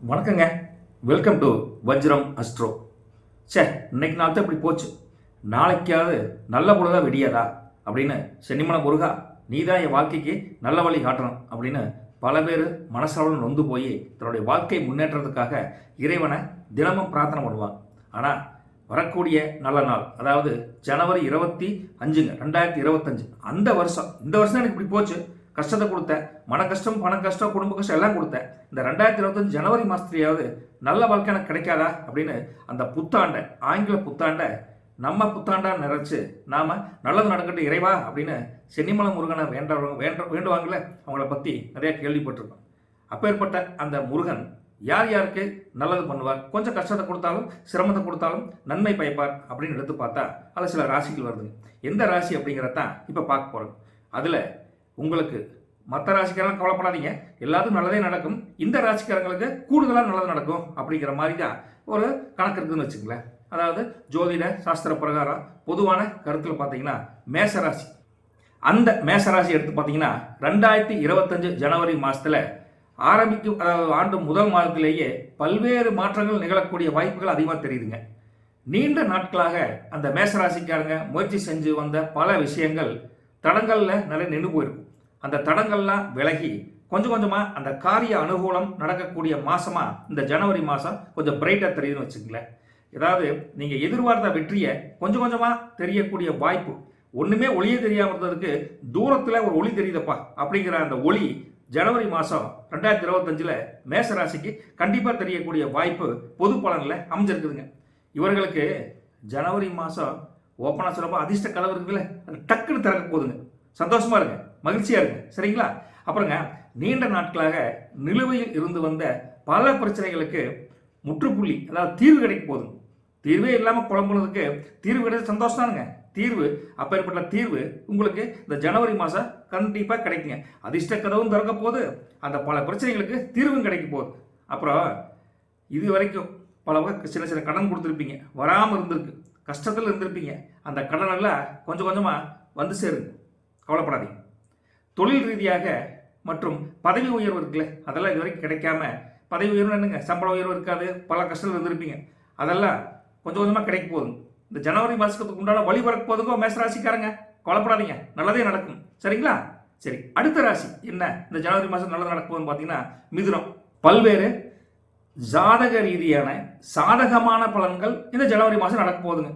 வணக்கங்க. Welcome to Vajram Astro. இன்னைக்கு நாள் தான் இப்படி போச்சு, நாளைக்காவது நல்ல பொழுதா விடியாதா அப்படின்னு சென்னிமலை முருகா நீ தான் என் வாழ்க்கைக்கு நல்ல வழி காட்டணும் அப்படின்னு பல பேர் மனசளவில் நொந்து போய் தன்னுடைய வாழ்க்கை முன்னேற்றத்துக்காக இறைவனை தினமும் பிரார்த்தனை பண்ணுவாங்க. ஆனால் வரக்கூடிய நல்ல நாள், அதாவது ஜனவரி 25 2025 அந்த வருஷம், இந்த வருஷம் எனக்கு இப்படி போச்சு, கஷ்டத்தை கொடுத்தேன், மன கஷ்டம், பண கஷ்டம், குடும்ப கஷ்டம் எல்லாம் கொடுத்தேன். இந்த 2025 ஜனவரி மாதத்துலையாவது நல்ல வாழ்க்கை எனக்கு கிடைக்காதா அப்படின்னு அந்த புத்தாண்டை, ஆங்கில புத்தாண்டை நம்ம புத்தாண்டா நிறைச்சு நாம் நல்லது நடக்கட்டும் இறைவா அப்படின்னு சென்னிமலை முருகனை வேண்டுவாங்கல்ல, அவங்கள பற்றி நிறையா கேள்விப்பட்டிருக்கோம். அப்பேற்பட்ட அந்த முருகன் யார் யாருக்கு நல்லது பண்ணுவார், கொஞ்சம் கஷ்டத்தை கொடுத்தாலும் சிரமத்தை கொடுத்தாலும் நன்மை பயப்பார் அப்படின்னு எடுத்து பார்த்தா அதில் சில ராசிகள் வருதுங்க. எந்த ராசி அப்படிங்கிறதான் இப்போ பார்க்க போகிறோம். அதில் உங்களுக்கு மற்ற ராசிக்காரங்க கவலைப்படாதீங்க, எல்லாத்துக்கும் நல்லதே நடக்கும், இந்த ராசிக்காரங்களுக்கு கூடுதலாக நல்லது நடக்கும் அப்படிங்கிற மாதிரி தான் ஒரு கணக்கு இருக்குதுன்னு வச்சுங்களேன். அதாவது ஜோதிட சாஸ்திர பிரகாரம் பொதுவான கருத்தில் பார்த்தீங்கன்னா மேசராசி, அந்த மேசராசி எடுத்து பார்த்தீங்கன்னா 2025 ஜனவரி மாதத்தில் ஆரம்பிக்கும், அதாவது ஆண்டு முதல் மாதத்திலேயே பல்வேறு மாற்றங்கள் நிகழக்கூடிய வாய்ப்புகள் அதிகமாக தெரியுதுங்க. நீண்ட நாட்களாக அந்த மேசராசிக்காரங்க முயற்சி செஞ்சு வந்த பல விஷயங்கள் தடங்களில் நிறைய நின்று போயிருக்கும். அந்த தடங்கள்லாம் விலகி கொஞ்சம் கொஞ்சமாக அந்த காரிய அனுகூலம் நடக்கக்கூடிய மாதமாக இந்த ஜனவரி மாதம் கொஞ்சம் பிரைட்டாக தெரியுதுன்னு வச்சுங்களேன். ஏதாவது நீங்கள் எதிர்பார்த்த வெற்றியை கொஞ்சம் கொஞ்சமாக தெரியக்கூடிய வாய்ப்பு, ஒன்றுமே ஒளியே தெரியாமல் இருந்ததுக்கு தூரத்தில் ஒரு ஒளி தெரியுதப்பா அப்படிங்கிற அந்த ஒளி ஜனவரி மாதம் 2025 மேசராசிக்கு கண்டிப்பாக தெரியக்கூடிய வாய்ப்பு பொது பலனில் அமைஞ்சிருக்குதுங்க. இவர்களுக்கு ஜனவரி மாதம் ஓப்பனாக சொல்லப்போ அதிர்ஷ்ட கதவு இருக்குல்ல, அது டக்குன்னு திறக்க போகுதுங்க. சந்தோஷமா இருங்க, மகிழ்ச்சியாக இருங்க, சரிங்களா? அப்புறங்க நீண்ட நாட்களாக நிலுவையில் இருந்து வந்த பல பிரச்சனைகளுக்கு முற்றுப்புள்ளி, அதாவது தீர்வு கிடைக்க போகுதுங்க. தீர்வே இல்லாமல் குழம்புனதுக்கு தீர்வு கிடைச்ச சந்தோஷம் தானுங்க. தீர்வு, அப்பேற்பட்ட தீர்வு உங்களுக்கு இந்த ஜனவரி மாதம் கண்டிப்பாக கிடைக்குங்க. அதிர்ஷ்ட கதவும் திறக்க போகுது, அந்த பல பிரச்சனைகளுக்கு தீர்வும் கிடைக்க போகுது. அப்புறம் இது வரைக்கும் பல சின்ன சின்ன கடன் கொடுத்துருப்பீங்க, வராமல் இருந்திருக்கு, கஷ்டத்தில் இருந்திருப்பீங்க, அந்த கடனெல்லாம் கொஞ்சம் கொஞ்சமாக வந்து சேருங்க, கவலைப்படாதீங்க. தொழில் ரீதியாக மற்றும் பதவி உயர்வு இருக்குல்ல, அதெல்லாம் இது வரைக்கும் கிடைக்காம, பதவி உயர்வு என்னங்க, சம்பள உயர்வு இருக்காது, பல கஷ்டத்தில் இருந்திருப்பீங்க, அதெல்லாம் கொஞ்சம் கொஞ்சமாக கிடைக்க போகுது. இந்த ஜனவரி மாதத்துக்கு உண்டான வழி பிறக்க போதுங்கோ மேசராசிக்காரங்க, கவலைப்படாதீங்க, நல்லதே நடக்கும், சரிங்களா? சரி, அடுத்த ராசி என்ன இந்த ஜனவரி மாதம் நல்லது நடக்க போகுதுன்னு பார்த்தீங்கன்னா மிதுனம். பல்வேறு ஜாதக ரீதியான சாதகமான பலன்கள் இந்த ஜனவரி மாதம் நடக்க போகுதுங்க.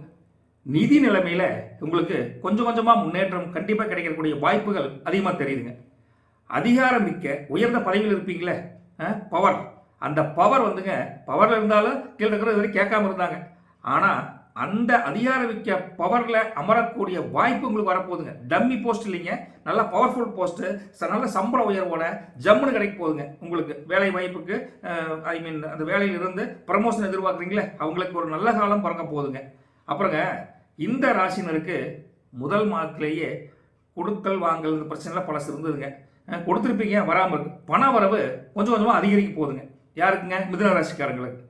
நிதி நிலைமையில் உங்களுக்கு கொஞ்சம் கொஞ்சமாக முன்னேற்றம் கண்டிப்பாக கிடைக்கக்கூடிய வாய்ப்புகள் அதிகமாக தெரியுதுங்க. அதிகாரம் மிக்க உயர்ந்த பதவியில் இருப்பீங்களே, பவர், அந்த பவர் வந்துங்க, பவரில் இருந்தாலும் கீழே இருக்கிறது வரைக்கும் கேட்காம இருந்தாங்க, ஆனால் அந்த அதிகாரமிக்க பவரில் அமரக்கூடிய வாய்ப்பு உங்களுக்கு வரப்போகுதுங்க. டம்மி போஸ்ட் இல்லைங்க, நல்ல பவர்ஃபுல் போஸ்ட்டு, நல்ல சம்பள உயர்வோட ஜம்முன்னு கிடைக்க போகுதுங்க உங்களுக்கு. வேலை வாய்ப்புக்கு ஐ மீன் அந்த வேலையில் இருந்து ப்ரமோஷன் எதிர்பார்க்குறீங்களே, அவங்களுக்கு ஒரு நல்ல காலம் பிறக்க போகுதுங்க. அப்புறங்க இந்த ராசினருக்கு முதல் மாதத்திலேயே கொடுக்கல் வாங்கல் பிரச்சனைலாம் பல இருந்ததுங்க, கொடுத்துருப்பீங்க, வராமல் இருக்கு. பண வரவு கொஞ்சம் கொஞ்சமாக அதிகரிக்க போகுதுங்க. யாருக்குங்க? மிதுன ராசிக்காரங்களுக்கு.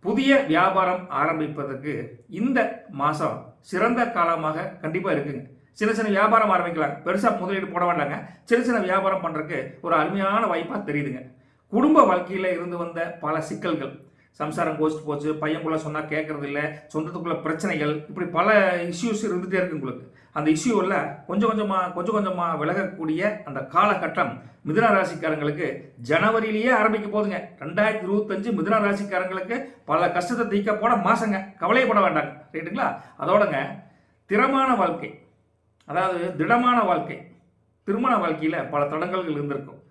புதிய வியாபாரம் ஆரம்பிப்பதற்கு இந்த மாதம் சிறந்த காலமாக கண்டிப்பாக இருக்குங்க. சின்ன சின்ன வியாபாரம் ஆரம்பிக்கலாம், பெருசாக முதலீடு போட வேண்டாங்க, சின்ன சின்ன வியாபாரம் பண்ணுறதுக்கு ஒரு அருமையான வாய்ப்பாக தெரியுதுங்க. குடும்ப வாழ்க்கையில் இருந்து வந்த பல சிக்கல்கள், சம்சாரம் கோச்சிட்டு போச்சு, பையன்குள்ளே சொன்னால் கேட்கறது இல்லை, சொந்தத்துக்குள்ள பிரச்சனைகள், இப்படி பல இஷ்யூஸ் இருந்துகிட்டே இருக்கு உங்களுக்கு. அந்த இஷ்யூவில் கொஞ்சம் கொஞ்சமாக விலகக்கூடிய அந்த காலகட்டம் மிதுன ராசிக்காரங்களுக்கு ஜனவரியிலேயே ஆரம்பிக்க போதுங்க. 2025 மிதுன ராசிக்காரங்களுக்கு பல கஷ்டத்தை தீக்க போட மாசங்க, கவலையப்பட வேண்டாங்க, ரைட்டுங்களா? அதோடங்க திறமான வாழ்க்கை, அதாவது திடமான வாழ்க்கை, திருமண வாழ்க்கையில் பல தடங்கல்கள் இருந்திருக்கும்.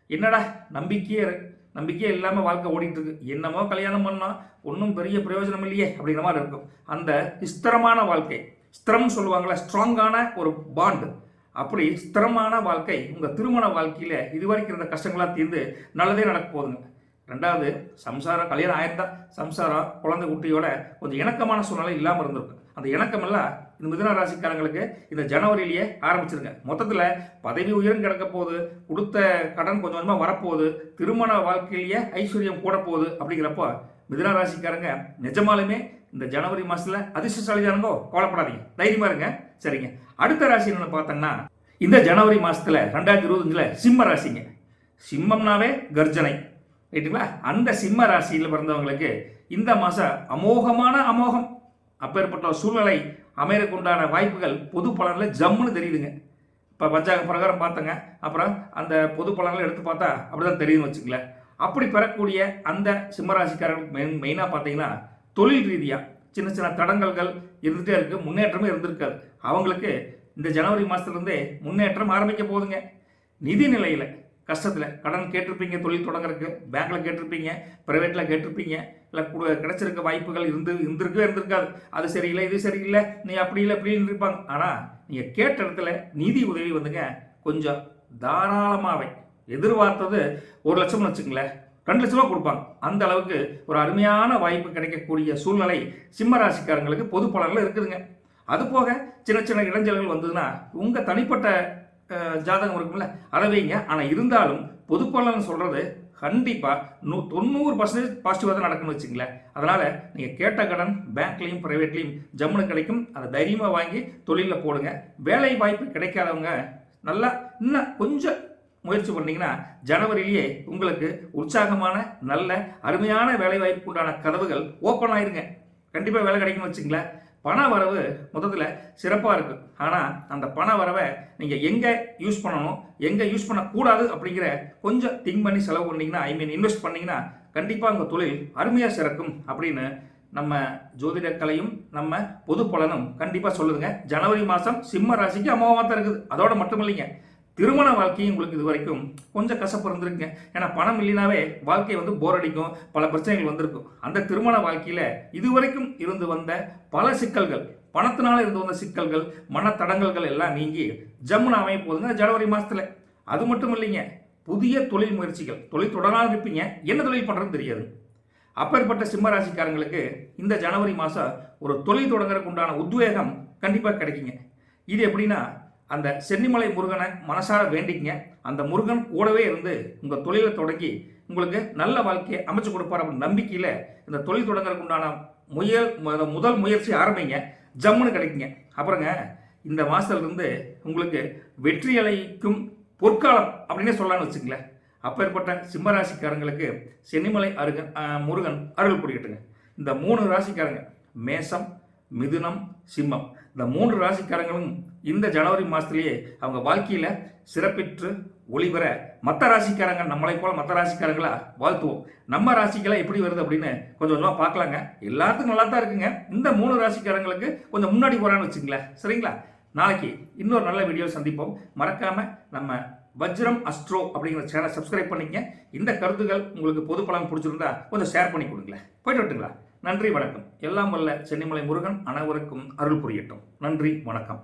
என்னடா நம்பிக்கையே இல்லாமல் வாழ்க்கை ஓடிட்டு இருக்கு, என்னமோ கல்யாணம் பண்ணால் ஒன்றும் பெரிய பிரயோஜனம் இல்லையே அப்படிங்கிற மாதிரி இருக்கும். அந்த ஸ்திரமான வாழ்க்கை, ஸ்திரம் சொல்லுவாங்களே, ஸ்ட்ராங்கான ஒரு பாண்டு, அப்படி ஸ்திரமான வாழ்க்கை உங்கள் திருமண வாழ்க்கையில் இதுவரைக்கும் இருந்த கஷ்டங்களாக தீர்ந்து நல்லதே நடக்க போகுதுங்க. ரெண்டாவது, சம்சாரம், கல்யாணம் ஆயிருந்தா சம்சாரம் குழந்தை குட்டியோட கொஞ்சம் இணக்கமான சூழ்நிலை இல்லாமல் இருந்திருக்கும். அந்த இணக்கமெல்லாம் இந்த மிதுன ராசிக்காரங்களுக்கு இந்த ஜனவரியிலேயே ஆரம்பிச்சிருங்க. மொத்தத்தில் பதவி உயரம் கிடக்க போகுது, கொடுத்த கடன் கொஞ்சம் கொஞ்சமாக வரப்போகுது, திருமண வாழ்க்கையிலேயே ஐஸ்வர்யம் கூட போகுது. அப்படிங்கிறப்போ மிதுன ராசிக்காரங்க நிஜமாலுமே இந்த ஜனவரி மாதத்தில் அதிர்ஷ்டசாலிதானங்கோ, கவலைப்படாதீங்க, தைரியமாக இருங்க, சரிங்க. அடுத்த ராசி என்னென்னு பார்த்தோன்னா இந்த ஜனவரி மாதத்தில் 2025 சிம்ம ராசிங்க. சிம்மம்னாவே கர்ஜனை, ரைட்டுங்களா? அந்த சிம்ம ராசியில் பிறந்தவங்களுக்கு இந்த மாதம் அமோகம். அப்பேற்பட்ட சூழ்நிலை அமையறதுக்கு உண்டான வாய்ப்புகள் பொது பலனில் ஜம்முன்னு தெரியுதுங்க. இப்போ பஞ்சாங்க பிரகாரம் பார்த்தங்க, அப்புறம் அந்த பொது பலன்களை எடுத்து பார்த்தா அப்படிதான் தெரியுதுன்னு வச்சுக்கல. அப்படி பெறக்கூடிய அந்த சிம்மராசிக்காரர்களுக்கு மெயினாக பார்த்தீங்கன்னா தொழில் ரீதியாக சின்ன சின்ன தடங்கல்கள் இருந்துகிட்டே இருக்குது, முன்னேற்றமே இருந்திருக்காது. அவங்களுக்கு இந்த ஜனவரி மாதத்துலேருந்தே முன்னேற்றம் ஆரம்பிக்க போகுதுங்க. நிதி நிலையில் கஷ்டத்தில் கடன் கேட்டிருப்பீங்க, தொழில் தொடங்குறதுக்கு பேங்க்கில் கேட்டிருப்பீங்க, ப்ரைவேட்டில் கேட்டிருப்பீங்க, இல்லை கிடைச்சிருக்க வாய்ப்புகள் இருந்திருக்காது. அது சரியில்லை, இது சரியில்லை, நீ அப்படி இல்லை இப்படின்னு இருப்பாங்க. ஆனால் நீங்கள் கேட்ட இடத்துல நிதி உதவி வந்துங்க கொஞ்சம் தாராளமாகவே எதிர்பார்த்தது 1 லட்சம்னு வச்சுங்களேன், 2 லட்ச ரூபா கொடுப்பாங்க. அந்த அளவுக்கு ஒரு அருமையான வாய்ப்பு கிடைக்கக்கூடிய சூழ்நிலை சிம்ம ராசிக்காரங்களுக்கு பொது பலனில் இருக்குதுங்க. அது போக சின்ன சின்ன இடைஞ்சல்கள் வந்ததுன்னா உங்கள் தனிப்பட்ட ஜாதகம் இருக்குல்ல அதை வைங்க. ஆனால் இருந்தாலும் பொது பலன் சொல்கிறது கண்டிப்பாக 90% பாசிட்டிவாக தான் நடக்குன்னு வச்சுங்களேன். அதனால் நீங்கள் கேட்ட கடன் பேங்க்லேயும் ப்ரைவேட்லேயும் ஜம்முன்னு கிடைக்கும். அதை தைரியமாக வாங்கி தொழிலில் போடுங்க. வேலை வாய்ப்பு கிடைக்காதவங்க நல்லா இன்னும் கொஞ்சம் முயற்சி பண்ணிங்கன்னா ஜனவரியிலேயே உங்களுக்கு உற்சாகமான நல்ல அருமையான வேலை வாய்ப்புக்கு உண்டான கதவுகள் ஓப்பன் ஆயிருங்க. கண்டிப்பாக வேலை கிடைக்கும்னு வச்சுங்களேன். பண வரவு மொத்தத்தில் சிறப்பாக இருக்குது. ஆனால் அந்த பண வரவை நீங்கள் எங்கே யூஸ் பண்ணணும், எங்கே யூஸ் பண்ணக்கூடாது அப்படிங்கிற கொஞ்சம் திங்க் பண்ணி செலவு பண்ணிங்கன்னா, இன்வெஸ்ட் பண்ணிங்கன்னா கண்டிப்பாக உங்கள் தொழில் அருமையாக சிறக்கும் அப்படின்னு நம்ம ஜோதிட கலையும் நம்ம பொது பலனும் கண்டிப்பாக சொல்லுதுங்க. ஜனவரி மாதம் சிம்ம ராசிக்கு அமோகமாக தான் இருக்குது. அதோட மட்டும் இல்லைங்க, திருமண வாழ்க்கையும் உங்களுக்கு இது வரைக்கும் கொஞ்சம் கசப்பு இருந்திருக்குங்க. ஏன்னா பணம் இல்லைனாவே வாழ்க்கை போர் அடிக்கும், பல பிரச்சனைகள் வந்திருக்கும். அந்த திருமண வாழ்க்கையில் இதுவரைக்கும் இருந்து வந்த பல சிக்கல்கள், பணத்தினால இருந்து வந்த சிக்கல்கள், மனத்தடங்கல்கள் எல்லாம் நீங்கி ஜம்முன்னு அமைய போகுதுங்க ஜனவரி மாதத்தில். அது மட்டும் இல்லைங்க, புதிய தொழில் முயற்சிகள், தொழில் தொடராக இருப்பீங்க, என்ன தொழில் பண்ணுறதுன்னு தெரியாது. அப்பேற்பட்ட சிம்மராசிக்காரங்களுக்கு இந்த ஜனவரி மாதம் ஒரு தொழில் தொடங்குறதுக்கு உண்டான உத்வேகம் கண்டிப்பாக கிடைக்குங்க. இது எப்படின்னா, அந்த சென்னிமலை முருகனை மனசார வேண்டிக்கங்க. அந்த முருகன் கூடவே இருந்து உங்கள் தொழிலை தொடங்கி உங்களுக்கு நல்ல வாழ்க்கையை அமைச்சு கொடுப்பார் அப்படின்னு நம்பிக்கையில் இந்த தொழில் தொடங்குறதுக்கு உண்டான முதல் முயற்சி ஆரம்பிங்க, ஜம்முன்னு கிடைக்குங்க. அப்புறங்க இந்த மாதத்துலேருந்து உங்களுக்கு வெற்றி அளிக்கும் பொற்காலம் அப்படின்னே சொல்லலாம்னு வச்சுங்களேன். அப்பேற்பட்ட சிம்மராசிக்காரங்களுக்கு சென்னிமலை முருகன் அருள் புரியட்டுங்க. இந்த 3 ராசிக்காரங்க மேசம், மிதுனம், சிம்மம், இந்த 3 ராசிக்காரங்களும் இந்த ஜனவரி மாதத்துலேயே அவங்க வாழ்க்கையில் சிறப்பிற்று ஒளிபெற மற்ற ராசிக்காரங்க நம்மளை போல மற்ற ராசிக்காரங்களா வாழ்த்துவோம். நம்ம ராசிக்கெல்லாம் எப்படி வருது அப்படின்னு கொஞ்சம் கொஞ்சமாக பார்க்கலாங்க. எல்லாத்துக்கும் நல்லா தான் இருக்குங்க. இந்த 3 ராசிக்காரங்களுக்கு கொஞ்சம் முன்னாடி போகிறான்னு வச்சுங்களேன். சரிங்களா? நாளைக்கு இன்னொரு நல்ல வீடியோ சந்திப்போம். மறக்காமல் நம்ம வஜ்ரம் அஸ்ட்ரோ அப்படிங்கிற சேனல் சப்ஸ்கிரைப் பண்ணிக்கங்க. இந்த கருத்துக்கள் உங்களுக்கு பொது பலன் பிடிச்சிருந்தா கொஞ்சம் ஷேர் பண்ணி கொடுங்களேன். போயிட்டு விட்டுங்களா? நன்றி, வணக்கம். எல்லாம் வல்ல சென்னிமலை முருகன் அனைவருக்கும் அருள் புரியட்டும். நன்றி, வணக்கம்.